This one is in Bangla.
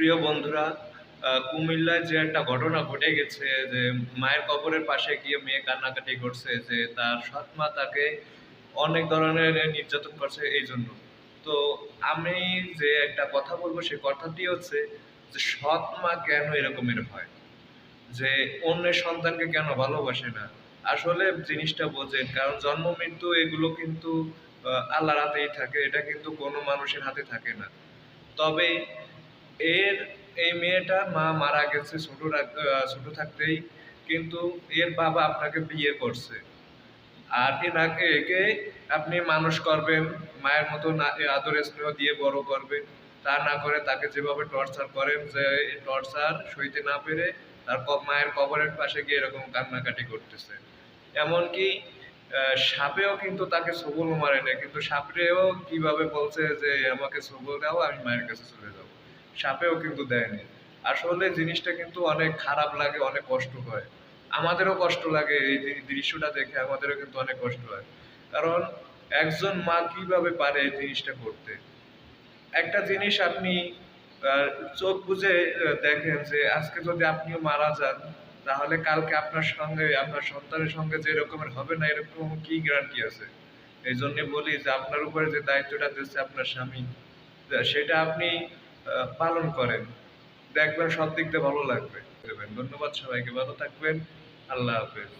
প্রিয় বন্ধুরা, কুমিল্লায় যে একটা ঘটনা ঘটে গেছে যে মায়ের কবরের পাশে গিয়ে মেয়ে কান্নাকাটি করছে যে তার সৎ মা তাকে অনেক ধরনের নির্যাতন করছে এই জন্য। তো আমি যে একটা কথা বলবো সে কথাটি হচ্ছে যে সৎ মা কেন এরকমের হয়, যে অন্যের সন্তানকে কেন ভালোবাসে না। আসলে জিনিসটা বোঝেন, কারণ জন্ম মৃত্যু এগুলো কিন্তু আল্লাহর হাতেই থাকে, এটা কিন্তু কোনো মানুষের হাতে থাকে না। তবে এর এই মেয়েটার মা মারা গেছে ছোট থাকতেই, কিন্তু এর বাবা আপনাকে বিয়ে করছে। আর একে আপনি মানুষ করবেন, মায়ের মতো আদর স্নেহ দিয়ে বড় করবেন। তা না করে তাকে যেভাবে টর্চার করেন, যে টর্চার সইতে না পেরে তার মায়ের কবরের পাশে গিয়ে এরকম কান্নাকাটি করতেছে। এমনকি সাপেও কিন্তু তাকে সবলও মারে নাই, কিন্তু সাপেও কিভাবে বলছে যে আমাকে সবল দাও, আমি মায়ের কাছে চলে যাবো। সাপেও কিন্তু দেয়নি। আসলে জিনিসটা কিন্তু অনেক খারাপ লাগে, অনেক কষ্ট হয়। আমাদেরও কষ্ট লাগে, এই দৃশ্যটা দেখে আমাদেরও কিন্তু অনেক কষ্ট হয়। কারণ একজন মা কিভাবে পারে এই জিনিসটা করতে। একটা জিনিস আপনি আহ, চোখ বুজে দেখেন যে আজকে যদি আপনিও মারা যান, তাহলে কালকে আপনার সঙ্গে আপনার সন্তানের সঙ্গে যে এরকমের হবে না, এরকম কি গ্যারান্টি আছে? এই জন্য বলি যে আপনার উপরে যে দায়িত্বটা দিচ্ছে আপনার স্বামী, সেটা আপনি পালন করেন, দেখবেন সব দিক দিয়ে ভালো লাগবে। ধন্যবাদ সবাইকে, ভালো থাকবেন। আল্লাহ হাফেজ।